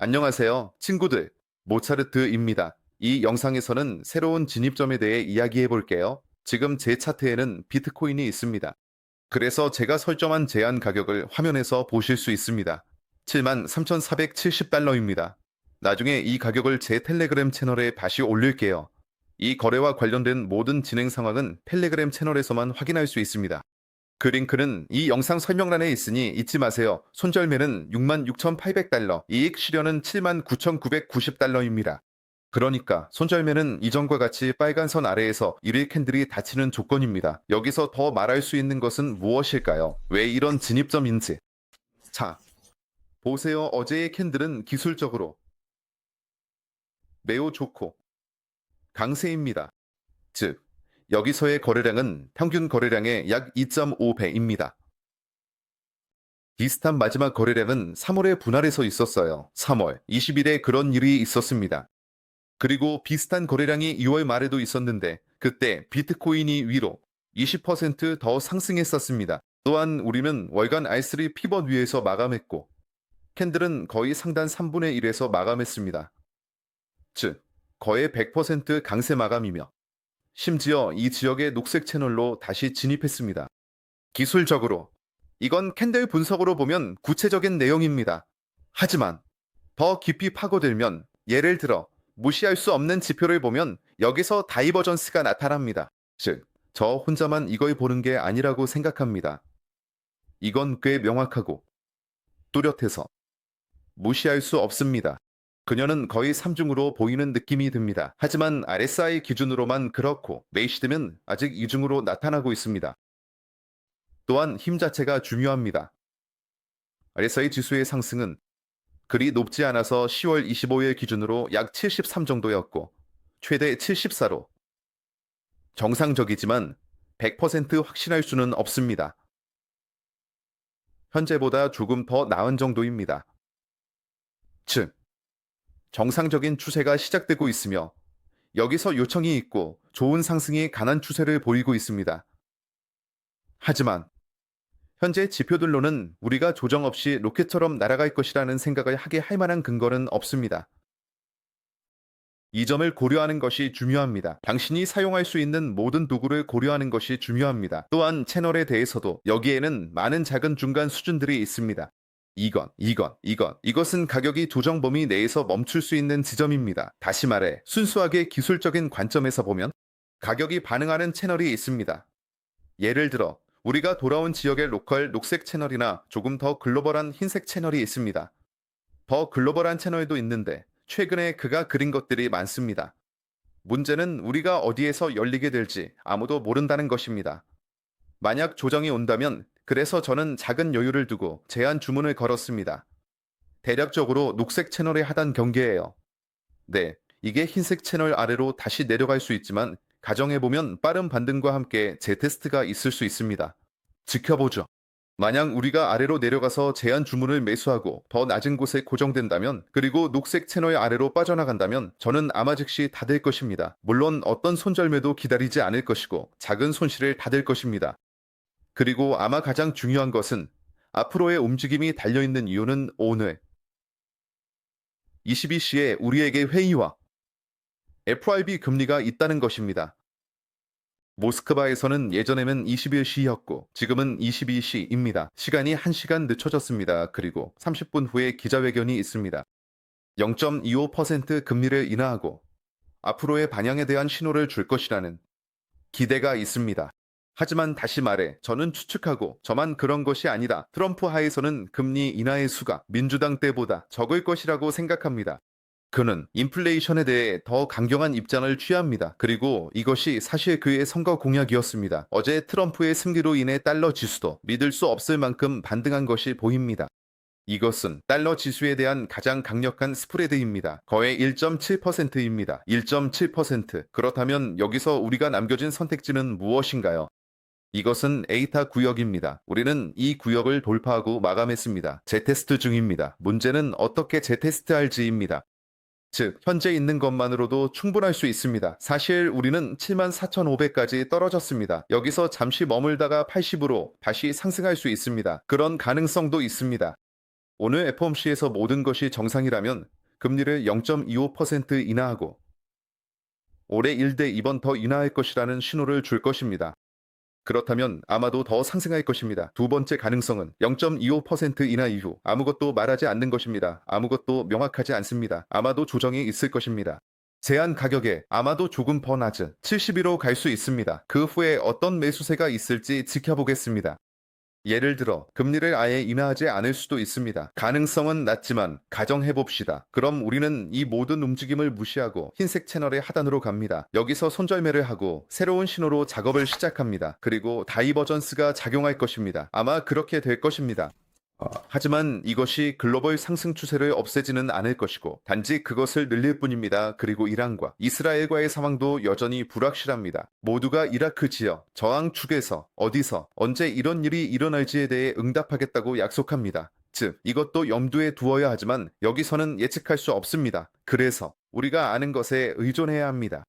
안녕하세요, 친구들. 모차르트입니다. 이 영상에서는 새로운 진입점에 대해 이야기해 볼게요. 지금 제 차트에는 비트코인이 있습니다. 그래서 제가 설정한 제한 가격을 화면에서 보실 수 있습니다. 73,470달러입니다. 나중에 이 가격을 제 텔레그램 채널에 다시 올릴게요. 이 거래와 관련된 모든 진행 상황은 텔레그램 채널에서만 확인할 수 있습니다. 그 링크는 이 영상 설명란에 있으니 잊지 마세요. 손절매는 66,800달러, 이익 실현은 79,990달러입니다. 그러니까 손절매는 이전과 같이 빨간 선 아래에서 1일 캔들이 닫히는 조건입니다. 여기서 더 말할 수 있는 것은 무엇일까요? 왜 이런 진입점인지. 자, 보세요. 어제의 캔들은 기술적으로 매우 좋고 강세입니다. 즉, 여기서의 거래량은 평균 거래량의 약 2.5배입니다. 비슷한 마지막 거래량은 3월에 분할해서 있었어요. 3월 20일에 그런 일이 있었습니다. 그리고 비슷한 거래량이 2월 말에도 있었는데 그때 비트코인이 위로 20%더 상승했었습니다. 또한 우리는 월간 R3 피벗 위에서 마감했고 캔들은 거의 상단 3분의 1에서 마감했습니다. 즉, 거의 100% 강세 마감이며 심지어 이 지역의 녹색 채널로 다시 진입했습니다. 기술적으로 이건 캔들 분석으로 보면 구체적인 내용입니다. 하지만 더 깊이 파고들면 예를 들어 무시할 수 없는 지표를 보면 여기서 다이버전스가 나타납니다. 즉, 저 혼자만 이걸 보는 게 아니라고 생각합니다. 이건 꽤 명확하고 뚜렷해서 무시할 수 없습니다. 그녀는 거의 3중으로 보이는 느낌이 듭니다. 하지만 RSI 기준으로만 그렇고 메이시드면 아직 2중으로 나타나고 있습니다. 또한 힘 자체가 중요합니다. RSI 지수의 상승은 그리 높지 않아서 10월 25일 기준으로 약 73 정도였고 최대 74로 정상적이지만 100% 확신할 수는 없습니다. 현재보다 조금 더 나은 정도입니다. 즉, 정상적인 추세가 시작되고 있으며 여기서 요청이 있고 좋은 상승이 가난 추세를 보이고 있습니다. 하지만 현재 지표들로는 우리가 조정 없이 로켓처럼 날아갈 것이라는 생각을 하게 할 만한 근거는 없습니다. 이 점을 고려하는 것이 중요합니다. 당신이 사용할 수 있는 모든 도구를 고려하는 것이 중요합니다. 또한 채널에 대해서도 여기에는 많은 작은 중간 수준들이 있습니다. 이것은 가격이 조정 범위 내에서 멈출 수 있는 지점입니다. 다시 말해, 순수하게 기술적인 관점에서 보면 가격이 반응하는 채널이 있습니다. 예를 들어, 우리가 돌아온 지역의 로컬 녹색 채널이나 조금 더 글로벌한 흰색 채널이 있습니다. 더 글로벌한 채널도 있는데 최근에 그가 그린 것들이 많습니다. 문제는 우리가 어디에서 열리게 될지 아무도 모른다는 것입니다. 만약 조정이 온다면 그래서 저는 작은 여유를 두고 제한 주문을 걸었습니다. 대략적으로 녹색 채널의 하단 경계예요. 네, 이게 흰색 채널 아래로 다시 내려갈 수 있지만 가정해보면 빠른 반등과 함께 재테스트가 있을 수 있습니다. 지켜보죠. 만약 우리가 아래로 내려가서 제한 주문을 매수하고 더 낮은 곳에 고정된다면 그리고 녹색 채널 아래로 빠져나간다면 저는 아마 즉시 닫을 것입니다. 물론 어떤 손절매도 기다리지 않을 것이고 작은 손실을 닫을 것입니다. 그리고 아마 가장 중요한 것은 앞으로의 움직임이 달려있는 이유는 오늘 22시에 우리에게 회의와 FRB 금리가 있다는 것입니다. 모스크바에서는 예전에는 21시였고 지금은 22시입니다. 시간이 1시간 늦춰졌습니다. 그리고 30분 후에 기자회견이 있습니다. 0.25% 금리를 인하하고 앞으로의 방향에 대한 신호를 줄 것이라는 기대가 있습니다. 하지만 다시 말해 저는 추측하고 저만 그런 것이 아니라 트럼프 하에서는 금리 인하의 수가 민주당 때보다 적을 것이라고 생각합니다. 그는 인플레이션에 대해 더 강경한 입장을 취합니다. 그리고 이것이 사실 그의 선거 공약이었습니다. 어제 트럼프의 승리로 인해 달러 지수도 믿을 수 없을 만큼 반등한 것이 보입니다. 이것은 달러 지수에 대한 가장 강력한 스프레드입니다. 거의 1.7%입니다. 1.7%. 그렇다면 여기서 우리가 남겨진 선택지는 무엇인가요? 이것은 에이타 구역입니다. 우리는 이 구역을 돌파하고 마감했습니다. 재테스트 중입니다. 문제는 어떻게 재테스트할지입니다. 즉, 현재 있는 것만으로도 충분할 수 있습니다. 사실 우리는 74,500까지 떨어졌습니다. 여기서 잠시 머물다가 80으로 다시 상승할 수 있습니다. 그런 가능성도 있습니다. 오늘 FOMC에서 모든 것이 정상이라면 금리를 0.25% 인하하고 올해 1대 2번 더 인하할 것이라는 신호를 줄 것입니다. 그렇다면 아마도 더 상승할 것입니다. 두 번째 가능성은 0.25% 인하 이후 아무것도 말하지 않는 것입니다. 아무것도 명확하지 않습니다. 아마도 조정이 있을 것입니다. 제한 가격에 아마도 조금 더 낮은 70으로 갈 수 있습니다. 그 후에 어떤 매수세가 있을지 지켜보겠습니다. 예를 들어 금리를 아예 인하하지 않을 수도 있습니다. 가능성은 낮지만 가정해봅시다. 그럼 우리는 이 모든 움직임을 무시하고 흰색 채널의 하단으로 갑니다. 여기서 손절매를 하고 새로운 신호로 작업을 시작합니다. 그리고 다이버전스가 작용할 것입니다. 아마 그렇게 될 것입니다. 하지만 이것이 글로벌 상승 추세를 없애지는 않을 것이고 단지 그것을 늘릴 뿐입니다. 그리고 이란과 이스라엘과의 상황도 여전히 불확실합니다. 모두가 이라크 지역 저항축에서 어디서 언제 이런 일이 일어날지에 대해 응답하겠다고 약속합니다. 즉 이것도 염두에 두어야 하지만 여기서는 예측할 수 없습니다. 그래서 우리가 아는 것에 의존해야 합니다.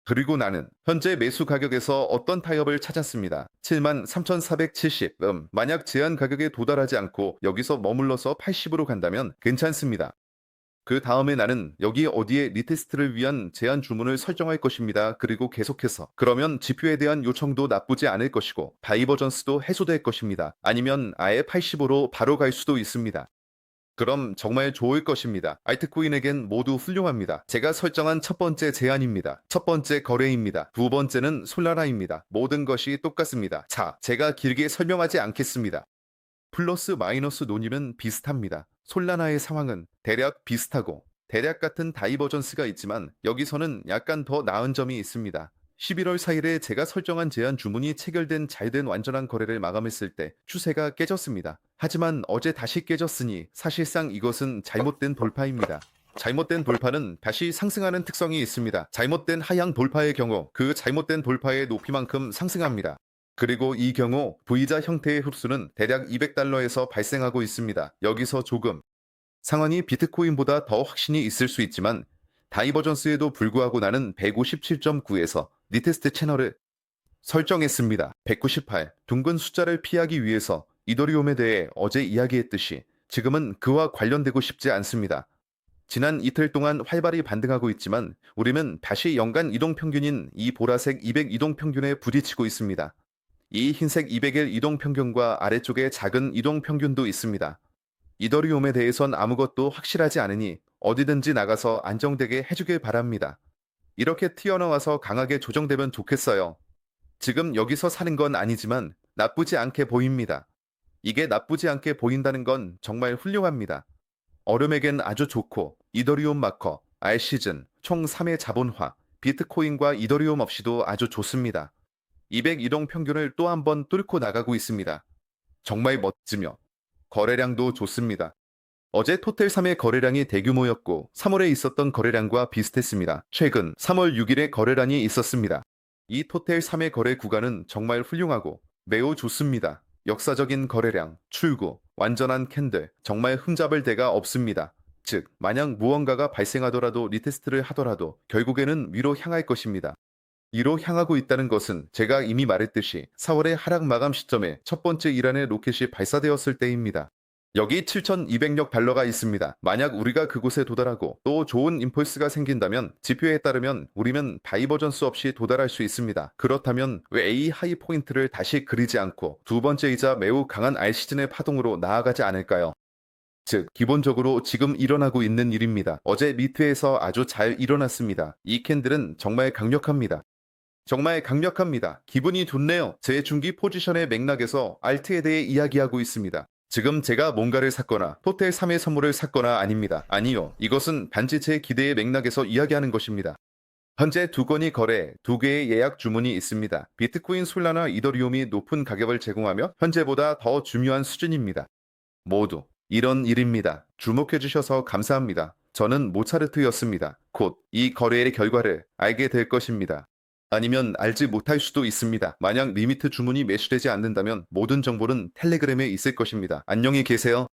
그리고 나는 현재 매수 가격에서 어떤 타협을 찾았습니다. 73,470. 만약 제한 가격에 도달하지 않고 여기서 머물러서 80으로 간다면 괜찮습니다. 그 다음에 나는 여기 어디에 리테스트를 위한 제한 주문을 설정할 것입니다. 그리고 계속해서 그러면 지표에 대한 요청도 나쁘지 않을 것이고 다이버전스도 해소될 것입니다. 아니면 아예 85로 바로 갈 수도 있습니다. 그럼 정말 좋을 것입니다. 알트코인에겐 모두 훌륭합니다. 제가 설정한 첫 번째 제안입니다. 첫 번째 거래입니다. 두 번째는 솔라나입니다. 모든 것이 똑같습니다. 자, 제가 길게 설명하지 않겠습니다. 플러스 마이너스 논의는 비슷합니다. 솔라나의 상황은 대략 비슷하고 대략 같은 다이버전스가 있지만 여기서는 약간 더 나은 점이 있습니다. 11월 4일에 제가 설정한 제한 주문이 체결된 잘된 완전한 거래를 마감했을 때 추세가 깨졌습니다. 하지만 어제 다시 깨졌으니 사실상 이것은 잘못된 돌파입니다. 잘못된 돌파는 다시 상승하는 특성이 있습니다. 잘못된 하향 돌파의 경우 그 잘못된 돌파의 높이만큼 상승합니다. 그리고 이 경우 V자 형태의 흡수는 대략 $200에서 발생하고 있습니다. 여기서 조금 상황이 비트코인보다 더 확신이 있을 수 있지만 다이버전스에도 불구하고 나는 157.9에서 리테스트 채널을 설정했습니다. 198. 둥근 숫자를 피하기 위해서 이더리움에 대해 어제 이야기했듯이 지금은 그와 관련되고 싶지 않습니다. 지난 이틀 동안 활발히 반등하고 있지만 우리는 다시 연간 이동평균인 이 보라색 200 이동평균에 부딪히고 있습니다. 이 흰색 200일 이동평균과 아래쪽에 작은 이동평균도 있습니다. 이더리움에 대해선 아무것도 확실하지 않으니 어디든지 나가서 안정되게 해주길 바랍니다. 이렇게 튀어나와서 강하게 조정되면 좋겠어요. 지금 여기서 사는 건 아니지만 나쁘지 않게 보입니다. 이게 나쁘지 않게 보인다는 건 정말 훌륭합니다. 얼음에겐 아주 좋고 이더리움 마커, 알시즌, 총 3의 자본화, 비트코인과 이더리움 없이도 아주 좋습니다. 200 이동 평균을 또 한 번 뚫고 나가고 있습니다. 정말 멋지며 거래량도 좋습니다. 어제 토텔 3의 거래량이 대규모였고 3월에 있었던 거래량과 비슷했습니다. 최근 3월 6일에 거래량이 있었습니다. 이 토텔 3의 거래 구간은 정말 훌륭하고 매우 좋습니다. 역사적인 거래량, 출구, 완전한 캔들, 정말 흠잡을 데가 없습니다. 즉, 만약 무언가가 발생하더라도 리테스트를 하더라도 결국에는 위로 향할 것입니다. 위로 향하고 있다는 것은 제가 이미 말했듯이 4월의 하락 마감 시점에 첫 번째 이란의 로켓이 발사되었을 때입니다. 여기 7,200억 달러가 있습니다. 만약 우리가 그곳에 도달하고 또 좋은 임펄스가 생긴다면 지표에 따르면 우리는 다이버전스 없이 도달할 수 있습니다. 그렇다면 왜 A 하이 포인트를 다시 그리지 않고 두 번째이자 매우 강한 R 시즌의 파동으로 나아가지 않을까요? 즉, 기본적으로 지금 일어나고 있는 일입니다. 어제 미트에서 아주 잘 일어났습니다. 이 캔들은 정말 강력합니다. 정말 강력합니다. 기분이 좋네요. 제 중기 포지션의 맥락에서 알트에 대해 이야기하고 있습니다. 지금 제가 뭔가를 샀거나 토텔 3의 선물을 샀거나 아닙니다. 아니요. 이것은 반지 제 기대의 맥락에서 이야기하는 것입니다. 현재 두 건이 거래, 두 개의 예약 주문이 있습니다. 비트코인, 솔라나, 이더리움이 높은 가격을 제공하며 현재보다 더 중요한 수준입니다. 모두 이런 일입니다. 주목해 주셔서 감사합니다. 저는 모차르트였습니다. 곧 이 거래의 결과를 알게 될 것입니다. 아니면 알지 못할 수도 있습니다. 만약 리미트 주문이 매수되지 않는다면 모든 정보는 텔레그램에 있을 것입니다. 안녕히 계세요.